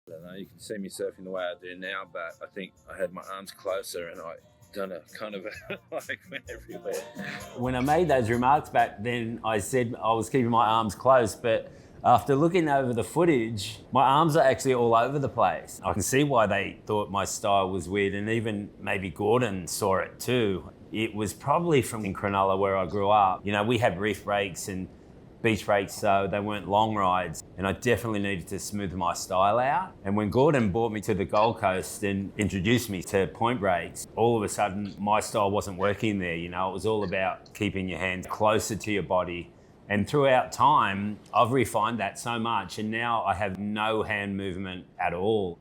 I don't know, you can see me surfing the way I do now, but I think I had my arms closer and I done a kind of like went everywhere. When I made those remarks back then, I said I was keeping my arms close, but after looking over the footage, my arms are actually all over the place. I can see why they thought my style was weird, and even maybe Gordon saw it too. It was probably from in Cronulla where I grew up. You know, we had reef breaks and beach breaks, so they weren't long rides, and I definitely needed to smooth my style out. And when Gordon brought me to the Gold Coast and introduced me to point breaks, all of a sudden my style wasn't working there. You know, it was all about keeping your hands closer to your body. And throughout time, I've refined that so much, and now I have no hand movement at all.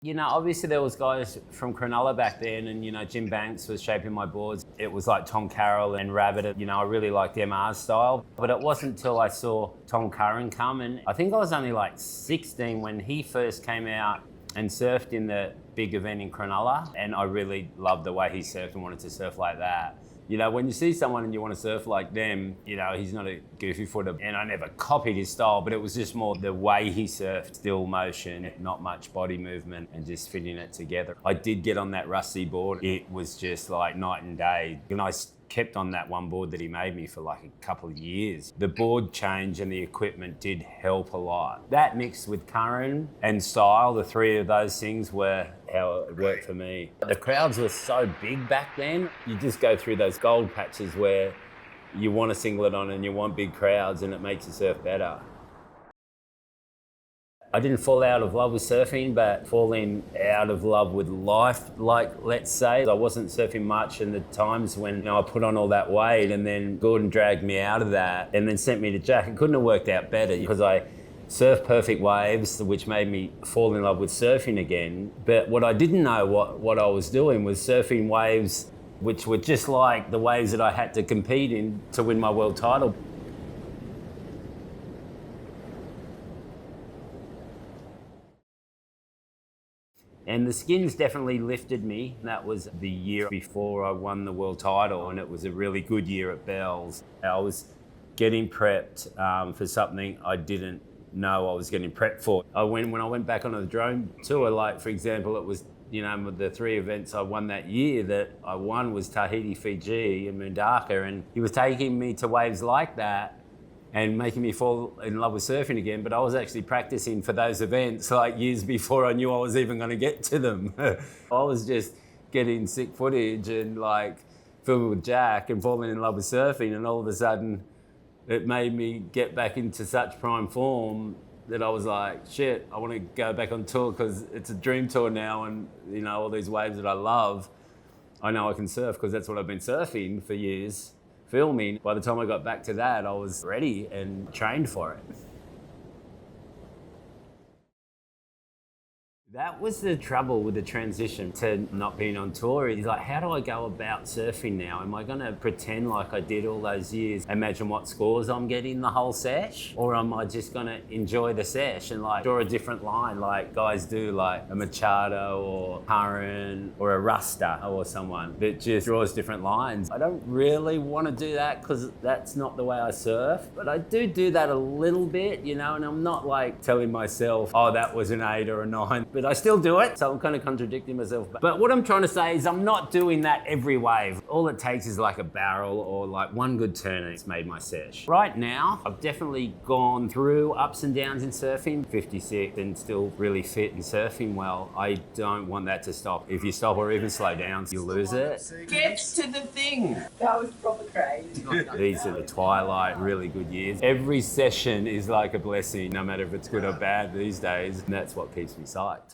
You know, obviously there was guys from Cronulla back then, and you know, Jim Banks was shaping my boards. It was like Tom Carroll and Rabbit. You know, I really liked MR's style. But it wasn't until I saw Tom Curren come, and I think I was only like 16 when he first came out and surfed in the big event in Cronulla, and I really loved the way he surfed and wanted to surf like that. You know, when you see someone and you want to surf like them, you know, he's not a goofy footer, and I never copied his style, but it was just more the way he surfed, still motion, not much body movement, and just fitting it together. I did get on that rusty board. It was just like night and day. And I kept on that one board that he made me for like a couple of years. The board change and the equipment did help a lot. That mixed with Curren and style, the three of those things were how it worked for me. The crowds were so big back then. You just go through those gold patches where you want a singlet on and you want big crowds, and it makes you surf better. I didn't fall out of love with surfing, but falling out of love with life, like, let's say. I wasn't surfing much, and the times when, you know, I put on all that weight, and then Gordon dragged me out of that and then sent me to Jack. It couldn't have worked out better because I surfed perfect waves, which made me fall in love with surfing again. But what I didn't know what I was doing was surfing waves which were just like the waves that I had to compete in to win my world title. And the skins definitely lifted me. That was the year before I won the world title, and it was a really good year at Bell's. I was getting prepped for something I didn't know I was getting prepped for. When I went back on the drone tour, like for example, it was, you know, the three events I won that year that I won was Tahiti, Fiji and Mundaka, and he was taking me to waves like that and making me fall in love with surfing again. But I was actually practicing for those events like years before I knew I was even going to get to them. I was just getting sick footage and like filming with Jack and falling in love with surfing, and all of a sudden it made me get back into such prime form that I was like, shit, I want to go back on tour because it's a dream tour now, and you know, all these waves that I love, I know I can surf because that's what I've been surfing for years. Filming. By the time I got back to that, I was ready and trained for it. That was the trouble with the transition to not being on tour. Is like, how do I go about surfing now? Am I going to pretend like I did all those years, imagine what scores I'm getting the whole sesh? Or am I just going to enjoy the sesh and like draw a different line like guys do, like a Machado or Curren or a Ruster or someone that just draws different lines? I don't really want to do that because that's not the way I surf, but I do that a little bit, you know, and I'm not like telling myself, oh, that was an 8 or a 9. But I still do it, so I'm kind of contradicting myself. But what I'm trying to say is I'm not doing that every wave. All it takes is like a barrel or like one good turn and it's made my sesh. Right now, I've definitely gone through ups and downs in surfing, 56 and still really fit and surfing well. I don't want that to stop. If you stop or even slow down, you'll lose it. Get to the thing. That was proper crazy. These are the twilight, really good years. Every session is like a blessing, no matter if it's good or bad these days, and that's what keeps me psyched.